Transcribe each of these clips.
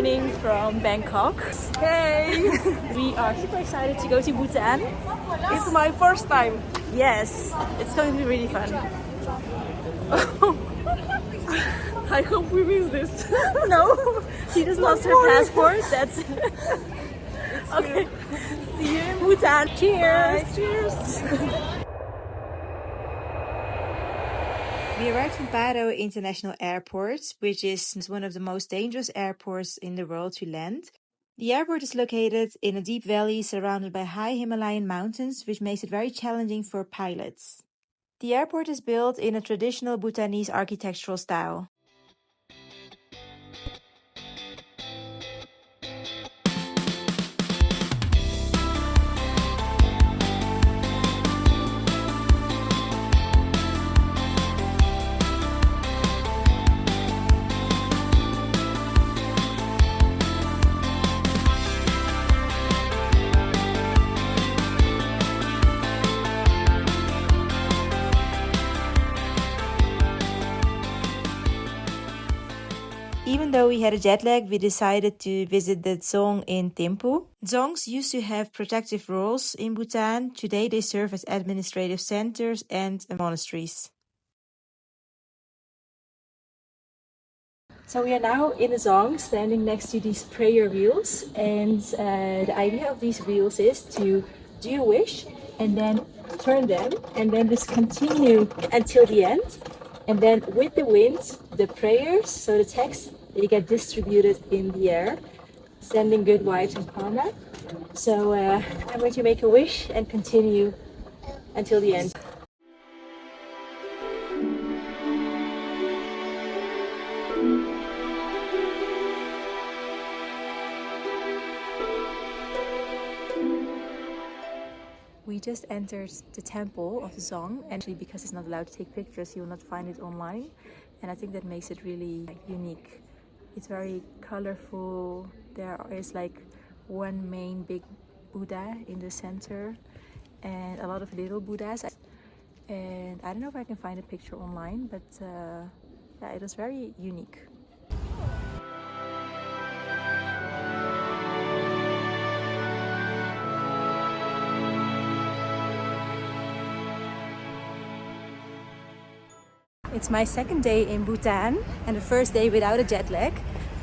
morning from Bangkok. Hey! We are super excited to go to Bhutan. It's my first time. Yes, it's going to be really fun. I hope we miss this. No, she just lost her passport. That's okay. See you in Bhutan. Cheers! Bye. Cheers! We arrived in Paro International Airport, which is one of the most dangerous airports in the world to land. The airport is located in a deep valley surrounded by high Himalayan mountains, which makes it very challenging for pilots. The airport is built in a traditional Bhutanese architectural style. Even though we had a jet lag, we decided to visit the Dzong in Thimphu. Dzongs used to have protective roles in Bhutan. Today they serve as administrative centers and monasteries. So we are now in the Dzong, standing next to these prayer wheels, and the idea of these wheels is to do a wish and then turn them and then just continue until the end, and then with the wind, the prayers, so the text, they get distributed in the air, sending good vibes and karma. So I'm going to make a wish and continue until the end. We just entered the temple of the Dzong, and actually because it's not allowed to take pictures, you will not find it online, and I think that makes it really unique. It's very colorful. There is like one main big Buddha in the center and a lot of little Buddhas, and I don't know if I can find a picture online, but yeah, it was very unique. It's my second day in Bhutan and the first day without a jet lag.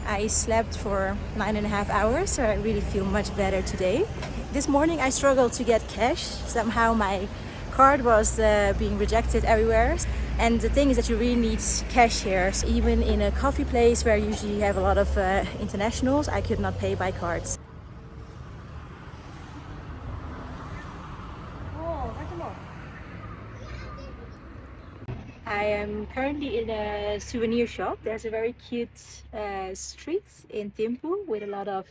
I slept for 9.5 hours, so I really feel much better today. This morning I struggled to get cash. Somehow my card was being rejected everywhere. And the thing is that you really need cash here. So even in a coffee place where usually you have a lot of internationals, I could not pay by cards. I am currently in a souvenir shop. There's a very cute street in Thimphu with a lot of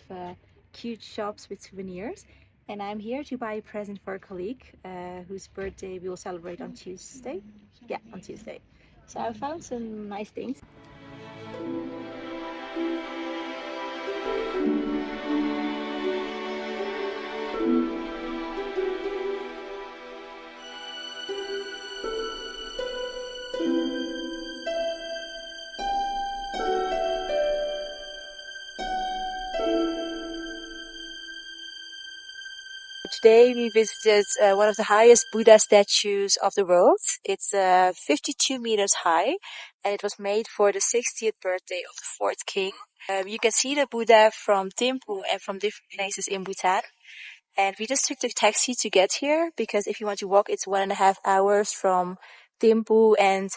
cute shops with souvenirs. And I'm here to buy a present for a colleague whose birthday we will celebrate on Tuesday. Yeah, on Tuesday. So I found some nice things. Today we visited one of the highest Buddha statues of the world. It's 52 meters high, and it was made for the 60th birthday of the fourth king. You can see the Buddha from Thimphu and from different places in Bhutan. And we just took the taxi to get here because if you want to walk, it's 1.5 hours from Thimphu, and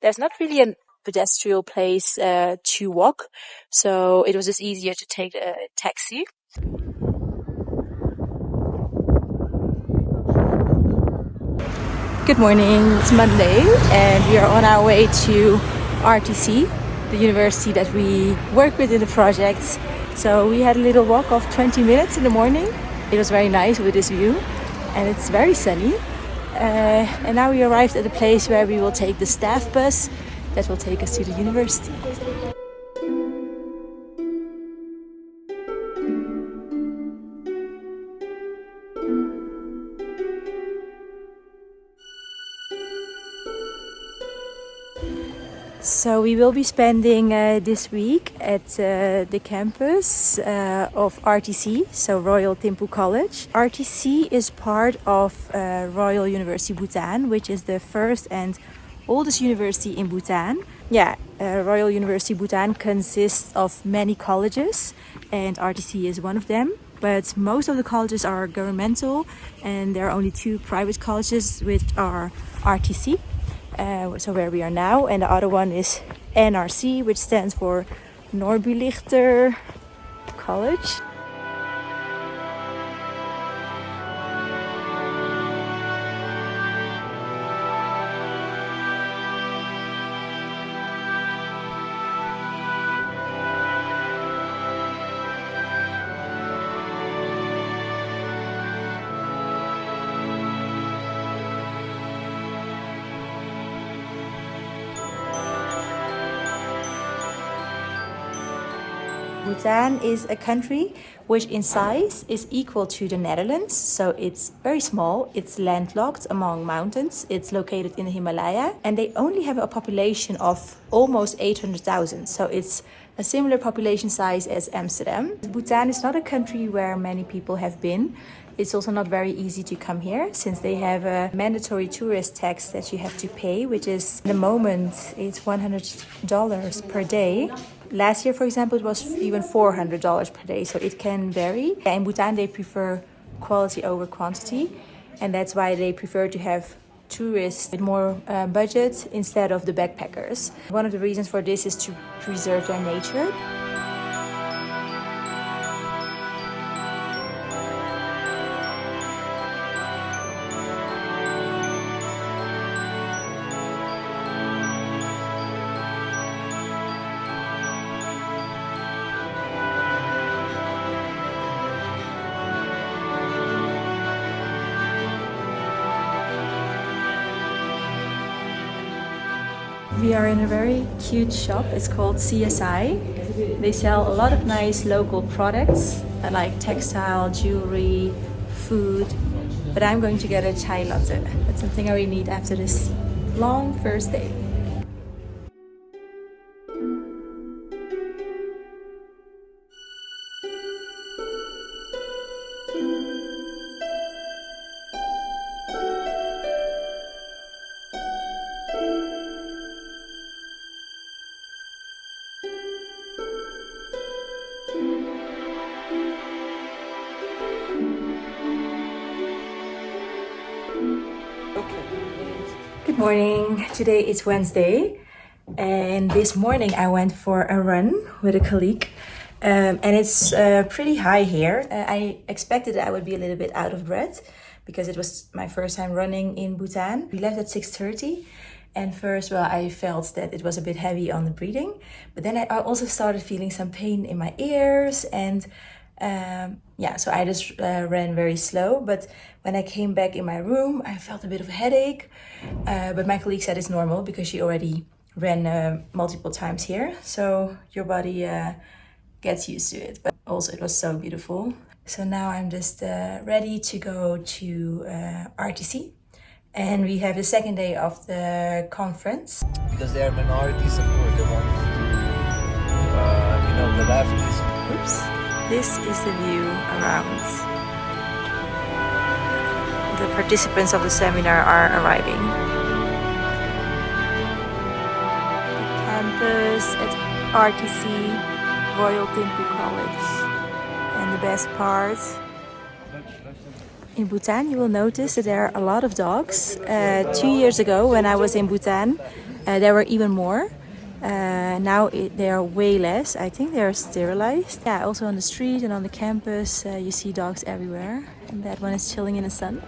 there's not really a pedestrian place to walk. So it was just easier to take a taxi. Good morning, it's Monday and we are on our way to RTC, the university that we work with in the project. So we had a little walk of 20 minutes in the morning. It was very nice with this view and it's very sunny. And now we arrived at a place where we will take the staff bus that will take us to the university. So we will be spending this week at the campus of RTC, so Royal Thimphu College. RTC is part of Royal University Bhutan, which is the first and oldest university in Bhutan. Royal University Bhutan consists of many colleges, and RTC is one of them. But most of the colleges are governmental, and there are only 2 private colleges, which are RTC. So where we are now, and the other one is NRC, which stands for Norbulichter College. Bhutan is a country which in size is equal to the Netherlands. So it's very small, it's landlocked among mountains, it's located in the Himalaya, and they only have a population of almost 800,000. So it's a similar population size as Amsterdam. Bhutan is not a country where many people have been. It's also not very easy to come here since they have a mandatory tourist tax that you have to pay, which is, at the moment, it's $100 per day. Last year, for example, it was even $400 per day, so it can vary. In Bhutan, they prefer quality over quantity, and that's why they prefer to have tourists with more budget instead of the backpackers. One of the reasons for this is to preserve their nature. We are in a very cute shop. It's called CSI. They sell a lot of nice local products like textile, jewelry, food. But I'm going to get a chai latte. That's something I really need after this long first day. Good morning. Today is Wednesday, and this morning I went for a run with a colleague, and it's pretty high here. I expected that I would be a little bit out of breath because it was my first time running in Bhutan. We left at 6:30, and first, I felt that it was a bit heavy on the breathing, but then I also started feeling some pain in my ears, and so I just ran very slow. But when I came back in my room, I felt a bit of a headache. But my colleague said it's normal because she already ran multiple times here. So your body gets used to it. But also it was so beautiful. So now I'm just ready to go to RTC. And we have the second day of the conference. Because they are minorities, of course, they want to, the lefties. Oops. This is the view around. The participants of the seminar are arriving. The campus at RTC, Royal Thimphu College. And the best part, in Bhutan you will notice that there are a lot of dogs. 2 years ago when I was in Bhutan, there were even more. Now they are way less. I think they are sterilized. Yeah, also on the street and on the campus you see dogs everywhere. And that one is chilling in the sun.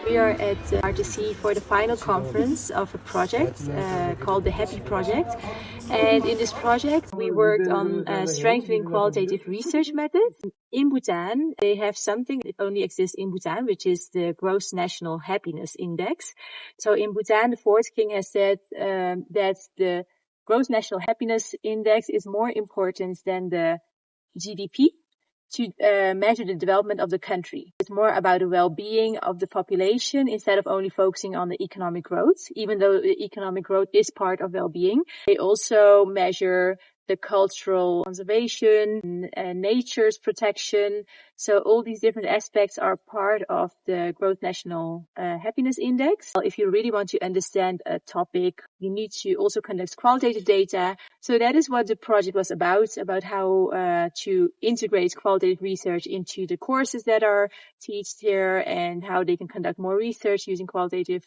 We are at RTC for the final conference of a project called the Happy Project. And in this project, we worked on strengthening qualitative research methods. In Bhutan, they have something that only exists in Bhutan, which is the Gross National Happiness Index. So in Bhutan, the fourth king has said that the Gross National Happiness Index is more important than the GDP to measure the development of the country. It's more about the well-being of the population instead of only focusing on the economic growth, even though the economic growth is part of well-being. They also measure the cultural conservation and nature's protection. So all these different aspects are part of the Growth National Happiness Index. If you really want to understand a topic, you need to also conduct qualitative data. So that is what the project was about how to integrate qualitative research into the courses that are taught here and how they can conduct more research using qualitative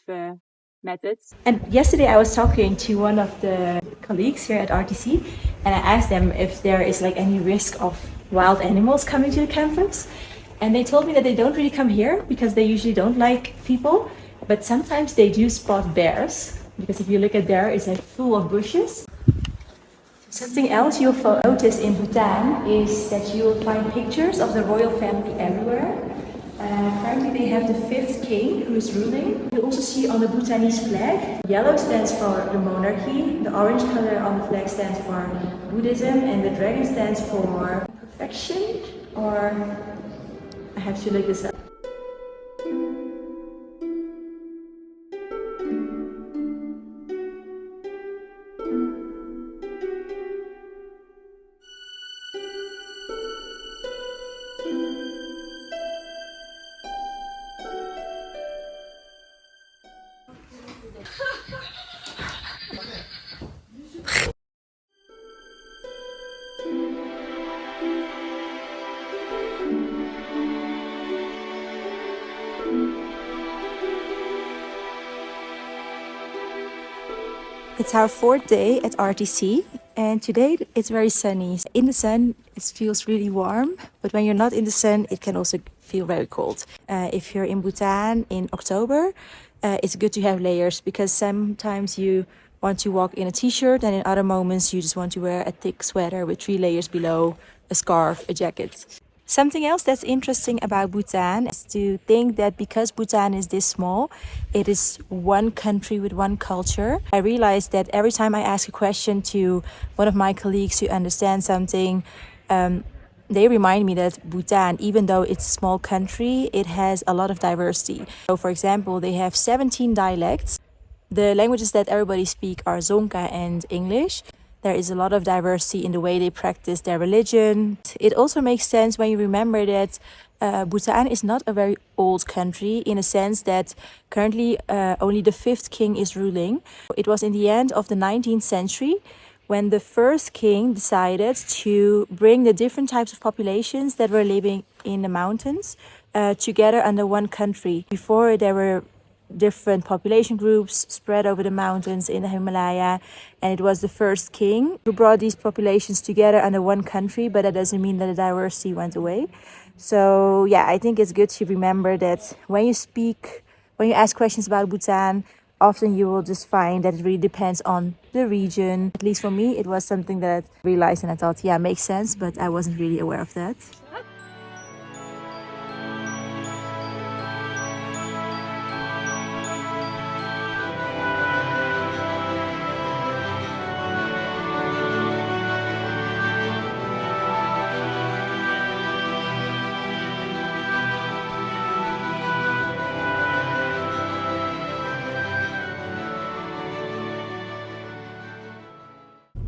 methods. And yesterday I was talking to one of the colleagues here at RTC, and I asked them if there is like any risk of wild animals coming to the campus. And they told me that they don't really come here because they usually don't like people, but sometimes they do spot bears, because if you look at there, it's like full of bushes. Something else you'll notice in Bhutan is that you will find pictures of the royal family everywhere. Currently they have the 5th king who is ruling. You also see on the Bhutanese flag, yellow stands for the monarchy, the orange color on the flag stands for Buddhism, and the dragon stands for perfection, or I have to look this up. It's our 4th day at RTC, and today it's very sunny. In the sun it feels really warm, but when you're not in the sun it can also feel very cold. If you're in Bhutan in October, it's good to have layers, because sometimes you want to walk in a t-shirt and in other moments you just want to wear a thick sweater with 3 layers below, a scarf, a jacket. Something else that's interesting about Bhutan is to think that because Bhutan is this small, it is one country with one culture. I realized that every time I ask a question to one of my colleagues who understands something, they remind me that Bhutan, even though it's a small country, it has a lot of diversity. So for example, they have 17 dialects. The languages that everybody speaks are Dzongka and English. There is a lot of diversity in the way they practice their religion. It also makes sense when you remember that Bhutan is not a very old country, in a sense that currently only the 5th king is ruling. It was in the end of the 19th century when the 1st king decided to bring the different types of populations that were living in the mountains together under one country. Before, there were different population groups spread over the mountains in the Himalaya, and it was the 1st king who brought these populations together under one country, but that doesn't mean that the diversity went away. So yeah, I think it's good to remember that when you ask questions about Bhutan, often you will just find that it really depends on the region. At least for me, it was something that I realized and I thought, yeah, makes sense, but I wasn't really aware of that.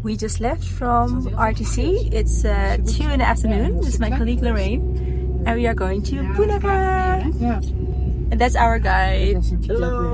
We just left from RTC. It's 2 in the afternoon. This is my colleague Lorraine, and we are going to Punakha. And that's our guide. Hello,